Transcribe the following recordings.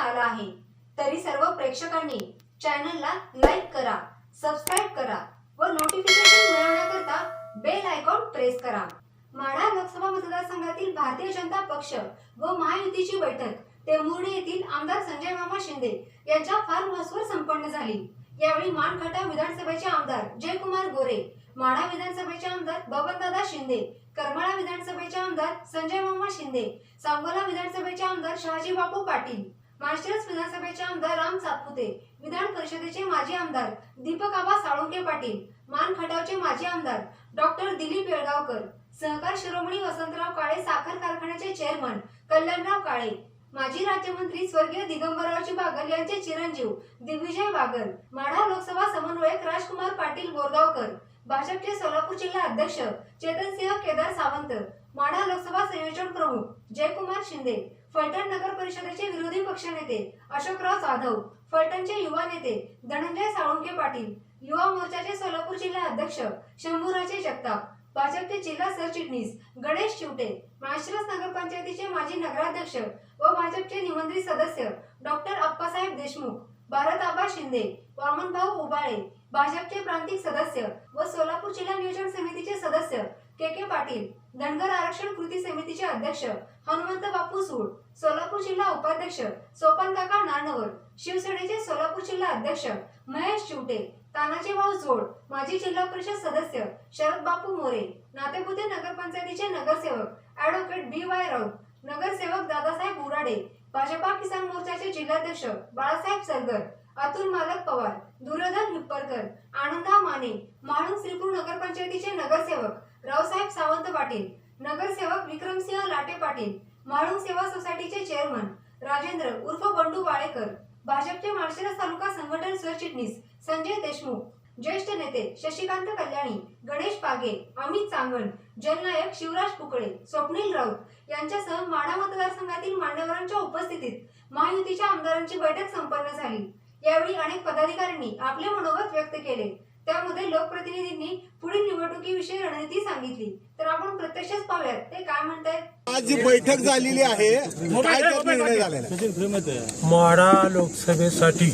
आला आहे, तरी सर्व प्रेक्षकांनी चॅनलला लाईक करा, सबस्क्राइब करा व नोटिफिकेशन मिळवण्याकरता बेल आयकॉन प्रेस करा। माढा लोकसभा मतदारसंघातील भारतीय जनता पक्ष व महायुतीची बैठक टेंभुर्णी येथील आमदार संजय मामा शिंदे यांच्या फार्म हाऊसवर संपन्न झाली। यावेळी मानखटाव विधानसभेचे आमदार जयकुमार गोरे, माढा विधानसभेचे आमदार बबनदादा शिंदे, करमाळा विधानसभेचे आमदार संजय मामा शिंदे, सांगोला विधानसभेचे आमदार शहाजी बापू पाटील, माळशिरस विधानसभेचे आमदार राम सातपुते, विधान परिषदेचे माजी आमदार दीपक आबा साळुंके पाटील, मानखटावचे माजी आमदार डॉक्टर दिलीप येळगावकर, सहकार शिरोमणी वसंतराव काळे साखर कारखान्याचे चेअरमन कल्याणराव काळे, माजी राज्यमंत्री स्वर्गीय दिगंबररावजी बागल यांचे चिरंजीव दिग्विजय बागल, माढा लोकसभा समन्वयक राजकुमार पाटील बोरगावकर, भाजपचे सोलापूर जिल्हा अध्यक्ष चेतनसिंह केदार सावंत, माढा लोकसभा संयोजन प्रमुख जयकुमार शिंदे, फलटण नगर परिषदेचे विरोधी पक्षनेते अशोकराव जाधव, फलटणचे युवा नेते धनंजय साळुंके पाटील, युवा मोर्चाचे सोलापूर जिल्हा अध्यक्ष शंभूराजे जगताप, भाजपचे जिल्हा सरचिटणीस गणेश चिवटे, माळशिरस नगरपंचायतीचे माजी नगराध्यक्ष व भाजपचे निमंत्रित सदस्य डॉक्टर अप्पासाहेब देशमुख, भारत आबा शिंदे, वामनभाऊ उबाळे, भाजपचे प्रांतिक सदस्य व सोलापूर जिल्हा नियोजन समितीचे सदस्य के पाटील, धनगर आरक्षण कृती समितीचे अध्यक्ष हनुमंत बापू सूळ, सोलापूर जिल्हा उपाध्यक्ष सोपान काका नारनवर, शिवसेनेचे सोलापूर जिल्हा अध्यक्ष महेश चिवटे, तानाजी भाऊ जोड, माजी जिल्हा परिषद सदस्य शरद बापू मोरे, नातेपुते नगरपंचायतीचे नगरसेवक ॲडव्होकेट BY राऊत, नगरसेवक दादासाहेब उराडे, भाजपा किसान मोर्चाचे जिल्हाध्यक्ष बाळासाहेब सरगर, अतुल मालक पवार, दुर्योधन हिप्परकर, आनंदा माने, माळुंग श्रीपूर नगरपंचायतीचे नगरसेवक रावसाहेब सावंत पाटील, नगरसेवक विक्रमसिंह लाटे पाटील, माळुंग सेवा सोसायटीचे चेअरमन राजेंद्र उर्फ बंडू वाळेकर, भाजपचे माळशिरस तालुका संघटन सरचिटणीस संजय देशमुख, ज्येष्ठ नेते शशिकांत कल्याणी, गणेश पागे, अमित चांगण, जलनायक शिवराज कुकळे, स्वप्नील राऊत यांच्यासह माढा मतदारसंघातील मान्यवरांच्या उपस्थितीत महायुतीच्या आमदारांची बैठक संपन्न झाली। यावेळी अनेक पदाधिकाऱ्यांनी आपले मनोगत व्यक्त केले। त्यामध्ये लोकप्रतिनिधींनी पुढील निवडणुकीविषयी रणनीती सांगितली। तर आपण प्रत्यक्षच पाहूयात ते काय म्हणतायत। आज जी बैठक झालेली आहे, काय त्यात निर्णय झालेला आहे? माढा लोकसभेसाठी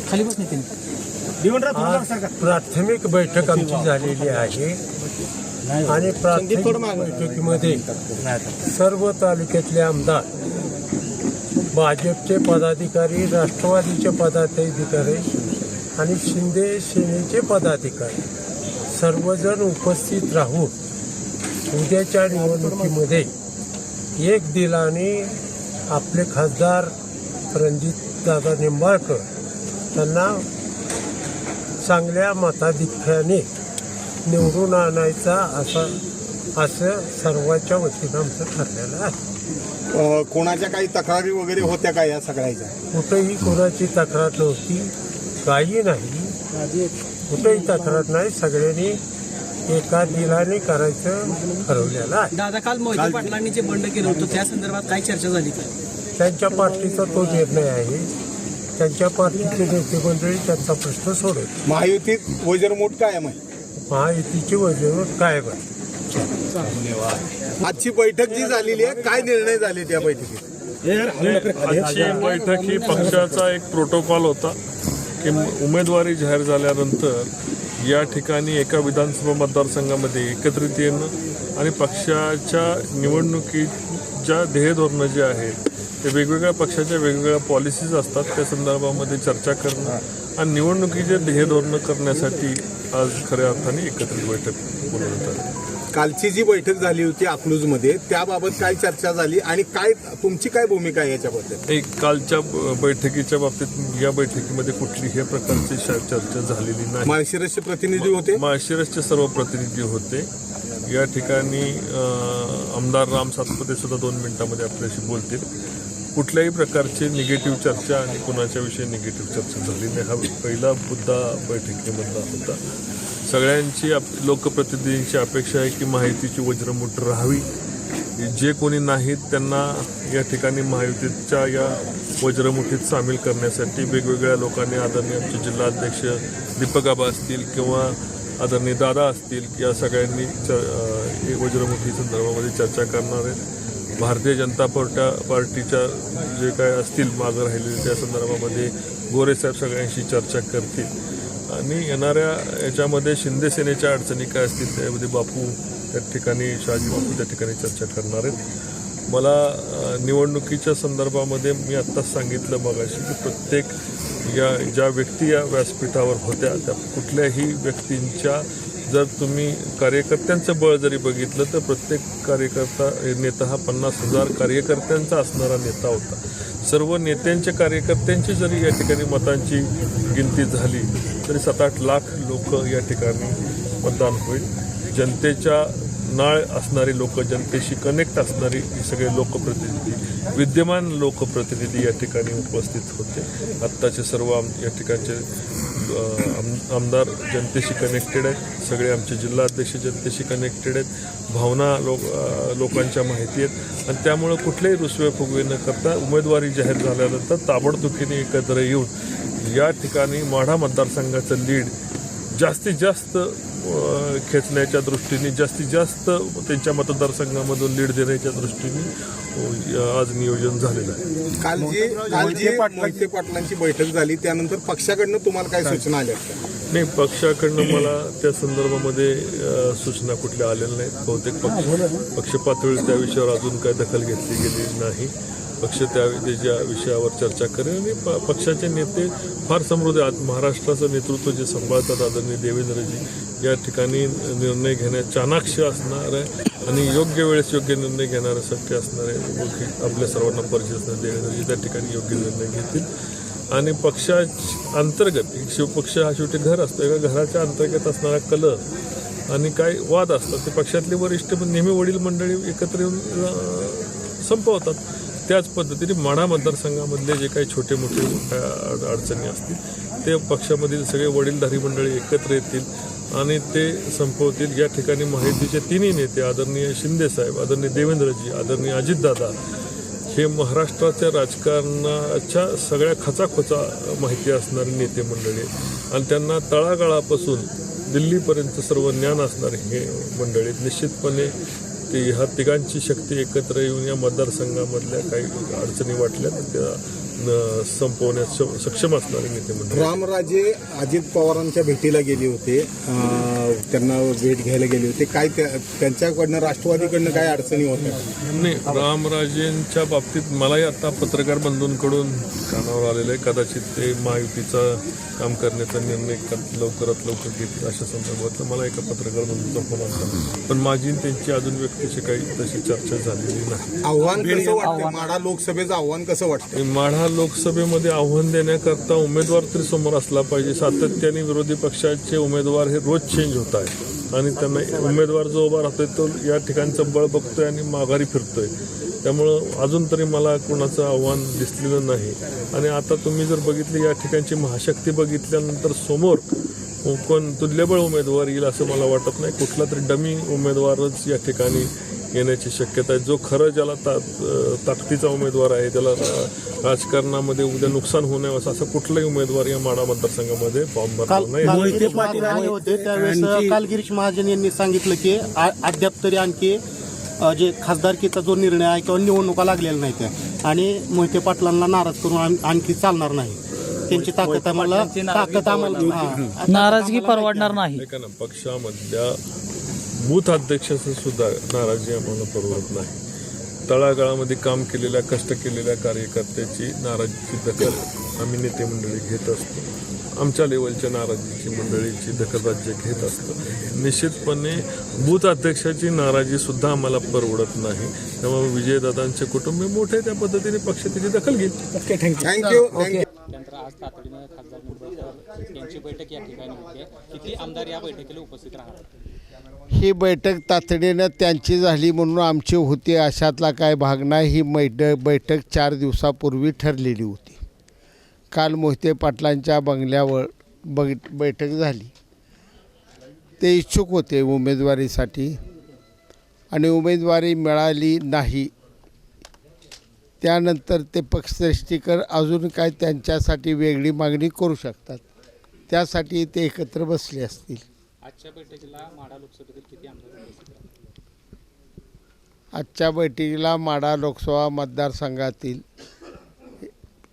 प्राथमिक बैठक आमची झालेली आहे आणि प्राथमिक बैठकीमध्ये सर्व तालुक्यातले आमदार, भाजपचे पदाधिकारी, राष्ट्रवादीचे पदाधिकारी आणि शिंदे सेनेचे पदाधिकारी सर्वजण उपस्थित राहून उद्याच्या निवडणुकीमध्ये एक दिलाने आपले खासदार रणजितदादा निंबाळकर यांना चांगल्या मताधिक्याने निवडून आणायचा असं सर्वांच्या वतीनं आमचं ठरलेलं आहे। कोणाच्या काही तक्रारी वगैरे होत्या का या सगळ्याच्या? कुठेही कोणाची तक्रार नव्हती, काही नाही, कुठेही तक्रार नाही। सगळ्यांनी एका दिलाने करायचं ठरवलेलं आहे। दादा, काल मोहिते पाटलांनी जे बंड केलं होतं त्या संदर्भात काय चर्चा झाली का? त्यांच्या पार्टीचा तो निर्णय आहे, त्यांच्या पार्टीचे नेते मंडळी त्यांचा प्रश्न सोडवतील। महायुतीत वज्रमूठ काय आहे? महायुतीची वजवट काय आहे? आजची बैठक जी झालेली आहे, काय निर्णय झाले त्या बैठकीत? आजची बैठक ही पक्षाचा एक प्रोटोकॉल होता की उमेदवारी जाहीर झाल्यानंतर या ठिकाणी एका विधानसभा मतदारसंघामध्ये एकत्रित येणं आणि पक्षाच्या निवडणुकीच्या ध्येयधोरणं जे आहेत ते वेगवेगळ्या पक्षाच्या वेगवेगळ्या पॉलिसीज असतात, त्या संदर्भामध्ये चर्चा करणं आणि निवडणुकीचे ध्येयधोरणं करण्यासाठी आज खऱ्या अर्थाने एकत्रित बैठक बोलवण्यात आली। कालची जी बैठक झाली होती अकलूजमध्ये, त्याबाबत काय चर्चा झाली आणि काय तुमची काय भूमिका आहे याच्याबद्दल? एक कालच्या बैठकीच्या बाबतीत या बैठकीमध्ये कुठलीही प्रकारची चर्चा झालेली नाही। माळशिरसचे प्रतिनिधी होते, माळशिरसचे सर्व प्रतिनिधी होते। या ठिकाणी आमदार राम सातपुते सुद्धा 2 मिनिटांमध्ये आपल्याशी बोलतील। कुठल्याही प्रकारची निगेटिव्ह चर्चा आणि कुणाच्या विषयी निगेटिव्ह चर्चा झाली नाही, हा पहिला मुद्दा बैठकीमधला होता। सगळ्यांची लोकप्रतिनिधींची अपेक्षा आहे की महायुतीची वज्रमुठ राहावी, जे कोणी नाहीत त्यांना या ठिकाणी महायुतीच्या या वज्रमुठीत सामील करण्यासाठी वेगवेगळ्या लोकांनी, आदरणीय आमचे जिल्हाध्यक्ष दीपक आबा असतील किंवा आदरणीय दादा असतील, या सगळ्यांनी वज्रमुठी संदर्भामध्ये चर्चा करणार आहेत। भारतीय जनता पार्टीच्या जे काय असतील मागं राहिलेले त्या संदर्भामध्ये गोरेसाहेब सगळ्यांशी चर्चा करतील आणि येणाऱ्या याच्यामध्ये शिंदे सेनेच्या अडचणी काय असतील त्यामध्ये बापू त्या ठिकाणी शहाजी बापू त्या ठिकाणी चर्चा करणार आहेत. मला निवडणुकीच्या संदर्भामध्ये मी आत्ताच सांगितलं मगाशी की प्रत्येक ज्या व्यक्ती या व्यासपीठावर होत्या त्या कुठल्याही व्यक्तींच्या जर तुम्ही कार्यकर्त्यांचं बळ जरी बघितलं तर प्रत्येक कार्यकर्ता नेता हा 50,000 कार्यकर्त्यांचा असणारा नेता होता. सर्व नेत्यांच्या कार्यकर्त्यांची जरी या ठिकाणी मतांची गिनती झाली तरी 7-8 लाख लोक या ठिकाणी मतदान होईल. जनतेच्या नाळ असणारी लोक, जनतेशी कनेक्ट असणारी सगळे लोकप्रतिनिधी, विद्यमान लोकप्रतिनिधी या ठिकाणी उपस्थित होते. आत्ताचे सर्व या ठिकाणचे आमदार जनतेशी कनेक्टेड आहेत. सगळे आमचे जिल्हाध्यक्ष जनतेशी कनेक्टेड आहेत. भावना लोकांच्या माहिती आहेत आणि त्यामुळं कुठलेही रुसवे फुगवे न करता उमेदवारी जाहीर झाल्यानंतर ताबडतोबीने एकत्र येऊन या ठिकाणी माढा मतदारसंघाचं लीड जास्तीत जास्त खेचण्याच्या दृष्टीने, जास्तीत जास्त त्यांच्या मतदारसंघामधून लीड देण्याच्या दृष्टीने आज नियोजन झालेलं आहे. काल जी मोहिते पाटलांची बैठक झाली त्यानंतर पक्षाकडनं तुम्हाला काय सूचना आल्या? नाही, पक्षाकडनं मला त्या संदर्भामध्ये सूचना कुठल्या आलेल्या नाहीत. बहुतेक पक्ष पातळीवर त्या विषयावर अजून काय दखल घेतली गेली नाही. पक्ष त्याच्या विषयावर चर्चा करेल आणि पक्षाचे नेते फार समृद्ध आज महाराष्ट्राचं नेतृत्व जे सांभाळतात आदरणीय देवेंद्रजी या ठिकाणी निर्णय घेण्यात चाणाक्ष असणार आहे आणि योग्य वेळेस योग्य निर्णय घेण्यासाठी असणारे आपल्या सर्वांना परिचित असणारे देवेंद्रजी त्या ठिकाणी योग्य निर्णय घेतील. आणि पक्षाअंतर्गत शिवपक्ष हा शेवटी घर असतो, एका घराच्या अंतर्गत असणारा कल आणि काय वाद असतात ते पक्षातले वरिष्ठ नेहमी वडील मंडळी एकत्र येऊन संपवतात. त्याच पद्धतीने माढा मतदारसंघामधले जे काही छोटे मोठे अडचणी असतील ते पक्षामधील सगळे वडीलधारी मंडळी एकत्र येतील आणि ते संपवतील. या ठिकाणी माहितीचे तिन्ही नेते आदरणीय शिंदेसाहेब, आदरणीय देवेंद्रजी, आदरणीय अजितदादा हे महाराष्ट्राच्या राजकारणाच्या सगळ्या खचाखोचा माहिती असणारे नेते मंडळी आहेत आणि त्यांना तळागाळापासून दिल्लीपर्यंत सर्व ज्ञान असणारे हे मंडळी निश्चितपणे ते ह्या तिघांची शक्ती एकत्र येऊन या मतदारसंघामधल्या काही अडचणी वाटल्या त्या संपवण्यास सक्षम असणारे नेते मंडळ. रामराजे अजित पवारांच्या भेटीला गेले होते, त्यांना भेट घ्यायला गेले होते. काय त्यांच्याकडनं राष्ट्रवादीकडनं काय अडचणी होत्या? नाही, रामराजेंच्या बाबतीत मलाही आता पत्रकार बंधूंकडून कानावर आलेलं आहे. कदाचित ते महायुतीचा काम करण्याचा निर्णय लवकरात लवकर घेतील अशा संदर्भातलं मला एका पत्रकार बंधूचा फोन आला, पण माझी त्यांची अजून व्यक्तीची काही तशी चर्चा झालेली नाही. आव्हान कसं वाटतं? माढा लोकसभेचं आव्हान कसं वाटतं? माढा लोकसभेमध्ये आव्हान देण्याकरता उमेदवार तरी समोर असला पाहिजे. सातत्याने विरोधी पक्षाचे उमेदवार हे रोज चेंज होत आहेत आणि त्यांना उमेदवार जो उभा राहतोय तो या ठिकाणचं बळ बघतोय आणि माघारी फिरतोय. त्यामुळं अजून तरी मला कोणाचं आव्हान दिसलेलं नाही. आणि आता तुम्ही जर बघितली या ठिकाणची महाशक्ती बघितल्यानंतर समोर कोण तुल्यबळ उमेदवार येईल असं मला वाटत नाही. कुठला तरी डमी उमेदवारच या ठिकाणी येण्याची शक्यता आहे. जो खरं ज्याला ताकदीचा उमेदवार आहे, त्याला राजकारणामध्ये उद्या नुकसान होणे असं कुठलाही उमेदवार या माढा मतदारसंघामध्ये फॉर्म भरला नाही. मोहिते पाटील आले होते त्यावेळेस काल गिरीश महाजन यांनी सांगितलं की अद्याप तरी आणखी जे खासदारकीचा जो निर्णय आहे किंवा निवडणुका लागलेल्या नाही त्या आणि मोहिते पाटलांना नाराज करून आणखी चालणार नाही. त्यांची ताकद आम्हाला नाराजगी परवडणार नाही. ऐका ना, पक्षामधल्या बूथ अध्यक्षाचं सुद्धा नाराजी आम्हाला परवडत नाही. तळागाळामध्ये काम केलेल्या, कष्ट केलेल्या कार्यकर्त्याची नाराजीची दखल आम्ही नेते मंडळी घेत असतो. आमच्या लेवलच्या नाराजीची मंडळीची दखल राज्य घेत असतं. निश्चितपणे बूथ अध्यक्षाची नाराजीसुद्धा आम्हाला परवडत नाही. त्यामुळे विजयदादांचे कुटुंब मोठे त्या पद्धतीने पक्ष त्याची दखल घेईल. थँक्यू. त्यानंतर आज तातडीनं खासदार निंबाळकर यांची बैठक या ठिकाणी होती. किती आमदार या बैठकीला उपस्थित राहणार? ही बैठक तातडीनं त्यांची झाली म्हणून आमची होती अशातला काय भाग नाही. ही बैठक 4 दिवसापूर्वी ठरलेली होती. काल मोहिते पाटलांच्या बंगल्यावर बैठक झाली. ते इच्छुक होते उमेदवारीसाठी आणि उमेदवारी मिळाली नाही. त्यानंतर ते पक्षश्रेष्ठीकर अजून काय त्यांच्यासाठी वेगळी मागणी करू शकतात, त्यासाठी ते एकत्र बसले असतील. आजच्या बैठकीला माढा लोकसभेतील किती आमदार उपस्थित राहतील? आजच्या बैठकीला माढा लोकसभा मतदारसंघातील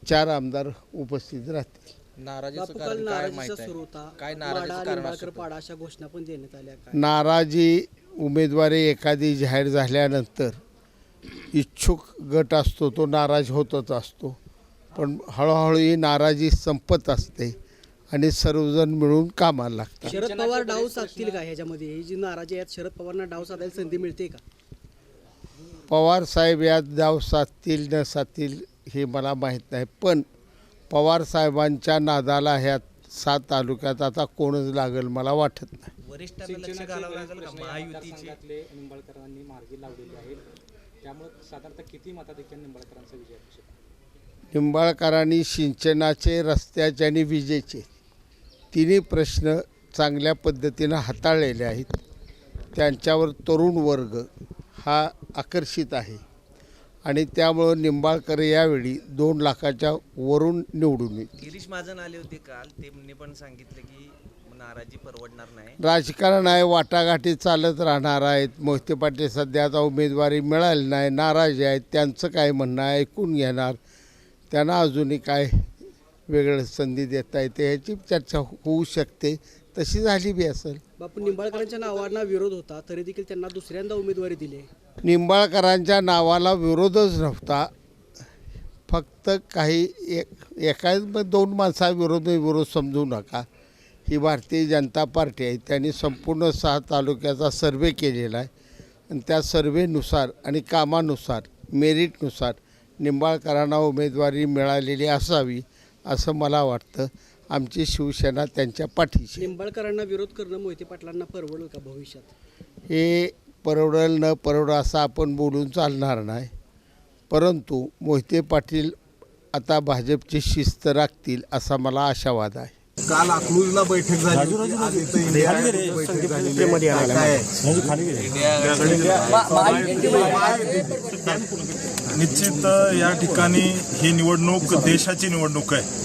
4 आमदार उपस्थित राहतील. बापू, काल नाराजीचा सूर होता. माढा, निंबाळकर, पाडा अशा घोषणा पण देण्यात आल्या. काय नाराजी उमेदवारी एखादी जाहीर झाल्यानंतर इच्छुक गट असतो तो नाराज होतच असतो, पण हळूहळू ही नाराजी संपत असते आणि सर्वजण मिळून कामाला लागतात. शरद पवार डाव साधतील का ह्याच्यामध्ये? ही जी नाराजी आहे शरद पवारांना डाव साधायला संधी मिळते का? पवार साहेब यात डाव साधतील न साधतील हे मला माहीत नाही, पण पवार साहेबांच्या नादाला ह्या 7 तालुक्यात आता कोणच लागेल मला वाटत नाही. वरिष्ठांना लक्ष घालावं लागेल का? महायुतीचे निंबाळकरांनी मार्गी लावलेली आहे, त्यामुळे साधारणतः किती मताधिक्याने निंबाळकरांचा विजय अपेक्षित आहे? निंबाळकरांनी सिंचनाचे, रस्त्याचे आणि विजेचे तिन्ही प्रश्न चांगल्या पद्धतीनं हाताळलेले आहेत. त्यांच्यावर तरुण वर्ग हा आकर्षित आहे आणि त्यामुळं निंबाळकर यावेळी 2 लाखाच्या वरून निवडून येतील. गिरीश महाजन आले होते काल, त्यांनी पण सांगितलं की नाराजी परवडणार नाही. राजकारण आहे, वाटाघाटी चालत राहणार आहेत. मोहिते पाटील सध्या आता उमेदवारी मिळाली नाही, नाराज आहेत. त्यांचं काय म्हणणं आहे ऐकून घेणार, त्यांना अजूनही काय वेगळं संधी देता येते ह्याची चर्चा होऊ शकते, तशी झाली बी असेल. बापू, निंबाळकरांच्या नावांना विरोध होता तरी देखील त्यांना दुसऱ्यांदा उमेदवारी दिली. निंबाळकरांच्या नावाला विरोधच नव्हता, फक्त काही एका 2 माणसाविरोध विरोध समजू नका. ही भारतीय जनता पार्टी आहे, त्यांनी संपूर्ण 6 तालुक्याचा सर्वे केलेला आहे आणि त्या सर्वेनुसार आणि कामानुसार मेरिटनुसार निंबाळकरांना उमेदवारी मिळालेली असावी असं मला वाटतं. आमची शिवसेना त्यांच्या पाठीशी. निंबाळकरांना विरोध करणं मोहिते पाटलांना परवडेल का भविष्यात? हे परवडेल न परवडेल असं आपण बोलून चालणार नाही, परंतु मोहिते पाटील आता भाजपची शिस्त राखतील असा मला आशावाद आहे. काल अकलूजला बैठक झाली होती, आज इथं इंडिया बैठक झालेली आहे. निश्चित या ठिकाणी ही निवडणूक देशाची निवडणूक आहे.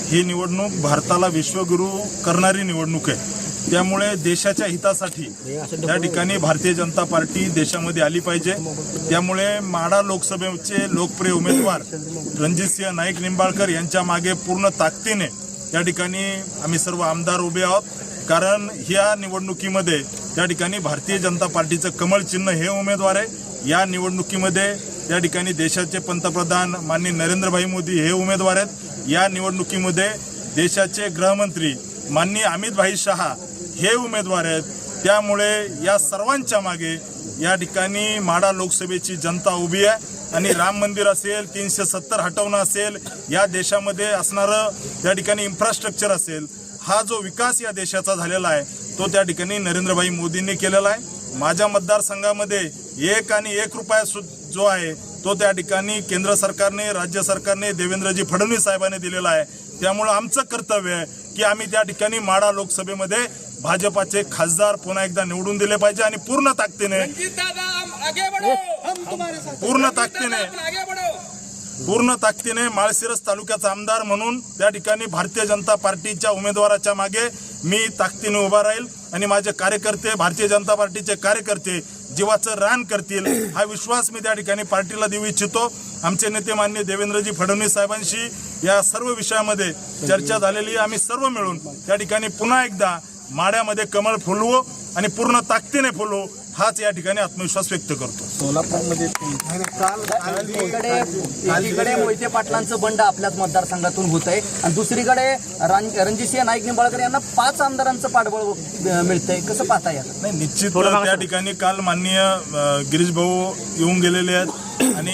ही निवडणूक भारताला विश्वगुरू करणारी निवडणूक आहे. त्यामुळे देशाच्या हितासाठी या ठिकाणी भारतीय जनता पार्टी देशामध्ये आली पाहिजे. त्यामुळे माढा लोकसभेचे लोकप्रिय उमेदवार रणजितसिंह नाईक निंबाळकर यांच्या मागे पूर्ण ताकदीने या ठिकाणी आम्ही सर्व आमदार उभे आहोत. कारण ह्या निवडणुकीमध्ये त्या ठिकाणी भारतीय जनता पार्टीचं कमळ चिन्ह हे उमेदवार आहे. या निवडणुकीमध्ये या ठिकाणी देशाचे पंतप्रधान माननीय नरेंद्रभाई मोदी हे उमेदवार आहेत. या निवडणुकीमध्ये देशाचे गृहमंत्री माननीय अमितभाई शहा हे उमेदवार आहेत. त्यामुळे या सर्वांच्या मागे या ठिकाणी माढा लोकसभेची जनता उभी आहे आणि राम मंदिर असेल, 370 हटवणं असेल, या देशामध्ये असणारं त्या ठिकाणी इन्फ्रास्ट्रक्चर असेल, हा जो विकास या देशाचा झालेला आहे तो त्या ठिकाणी नरेंद्रभाई मोदींनी केलेला आहे. माझ्या मतदारसंघामध्ये 1 आणि 1 रुपया जो आहे तो त्या ठिकाणी केंद्र सरकारने, राज्य सरकारने, देवेंद्रजी फडणवीस साहेबांनी दिलेला आहे. त्यामुळं आमचं कर्तव्य आहे की आम्ही त्या ठिकाणी माढा लोकसभेमध्ये भाजपाचे खासदार पुन्हा एकदा निवडून दिले पाहिजे आणि पूर्ण ताकदीने माळशिरस तालुक्याचा आमदार म्हणून त्या ठिकाणी भारतीय जनता पार्टीच्या उमेदवाराच्या मागे मी ताकदीने उभा राहील आणि माझे कार्यकर्ते, भारतीय जनता पार्टीचे कार्यकर्ते जीवाचं रान करतील हा विश्वास मी त्या ठिकाणी पार्टीला देऊ इच्छितो. आमचे नेते माननीय देवेंद्रजी फडणवीस साहेबांशी या सर्व विषयामध्ये चर्चा झालेली आहे. आम्ही सर्व मिळून त्या ठिकाणी पुन्हा एकदा माढ्यामध्ये कमळ फुलवू आणि पूर्ण ताकदीने फुलवू हाच या ठिकाणी आत्मविश्वास व्यक्त करतो. सोलापूरमध्ये एकीकडे मोहिते पाटलांचं बंड आपल्याच मतदारसंघातून होत आहे आणि दुसरीकडे रणजितसिंह नाईक निंबाळकर यांना 5 आमदारांचं पाठबळ मिळतंय. कसं पाहता येईल? नाही, निश्चित त्या ठिकाणी काल माननीय गिरीश भाऊ येऊन गेलेले आहेत आणि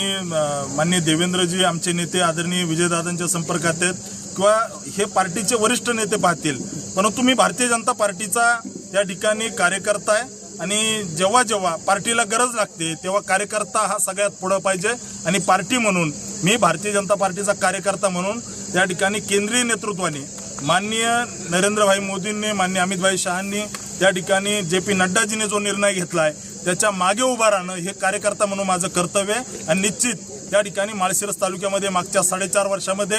माननीय देवेंद्रजी आमचे नेते आदरणीय विजयदादांच्या संपर्कात आहेत किंवा हे पार्टीचे वरिष्ठ नेते पाहतील. परंतु मी भारतीय जनता पार्टीचा या ठिकाणी कार्यकर्ता आहे आणि जेव्हा जेव्हा पार्टीला गरज लागते तेव्हा कार्यकर्ता हा सगळ्यात पुढं पाहिजे आणि पार्टी म्हणून मी भारतीय जनता पार्टीचा कार्यकर्ता म्हणून त्या ठिकाणी केंद्रीय नेतृत्वाने माननीय नरेंद्रभाई मोदींनी, माननीय अमितभाई शहांनी त्या ठिकाणी JP नड्डाजीने जो निर्णय घेतला आहे त्याच्या मागे उभा राहणं हे कार्यकर्ता म्हणून माझं कर्तव्य आहे. आणि निश्चित त्या ठिकाणी माळशिरस तालुक्यामध्ये मागच्या 4.5 वर्षामध्ये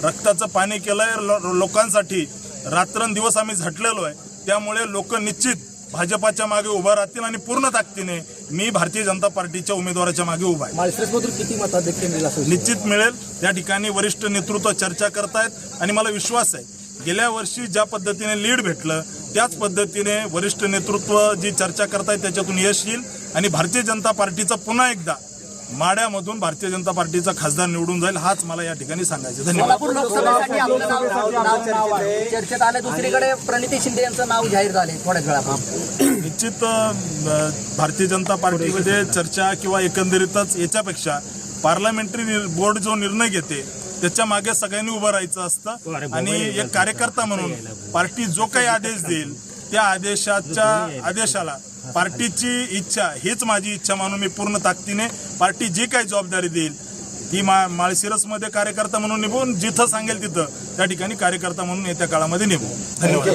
रक्ताचं पाणी केलं आहे लोकांसाठी. रात्रंदिवस आम्ही झटलेलो आहे. त्यामुळे लोक निश्चित भाजपाच्या मागे उभा राहतील आणि पूर्ण ताकदीने मी भारतीय जनता पार्टीच्या उमेदवाराच्या मागे उभा आहे. माळशिरसमधून किती मताधिक्य मिळेल असं निश्चित मिळेल. त्या ठिकाणी वरिष्ठ नेतृत्व चर्चा करतायत आणि मला विश्वास आहे गेल्या वर्षी ज्या पद्धतीने लीड भेटलं त्याच पद्धतीने वरिष्ठ नेतृत्व जी चर्चा करतायत त्याच्यातून यश येईल आणि भारतीय जनता पार्टीचा पुन्हा एकदा माड्यामधून भारतीय जनता पार्टीचा खासदार निवडून जाईल, हाच मला या ठिकाणी सांगायचं. धन्यवाद. सोलापूर लोकसभेसाठी आपलं नाव चर्चेत आलं. दुसरीकडे प्रणिती शिंदे यांचं नाव जाहीर झाले थोड्याच वेळापूर्वी. निश्चित भारतीय जनता पार्टीमध्ये चर्चा किंवा एकंदरीतच याच्यापेक्षा पार्लमेंटरी बोर्ड जो निर्णय घेते त्याच्या मागे सगळ्यांनी उभं राहायचं असतं आणि एक कार्यकर्ता म्हणून पार्टी जो काही आदेश देईल त्या आदेशाला पार्टीची इच्छा हीच माझी इच्छा म्हणून मी पूर्ण ताकदीने पार्टी जी काही जबाबदारी देईल ती माळशिरसमध्ये कार्यकर्ता म्हणून निभवून जिथं सांगेल तिथं त्या ठिकाणी कार्यकर्ता म्हणून येत्या काळामध्ये निभवू. धन्यवाद.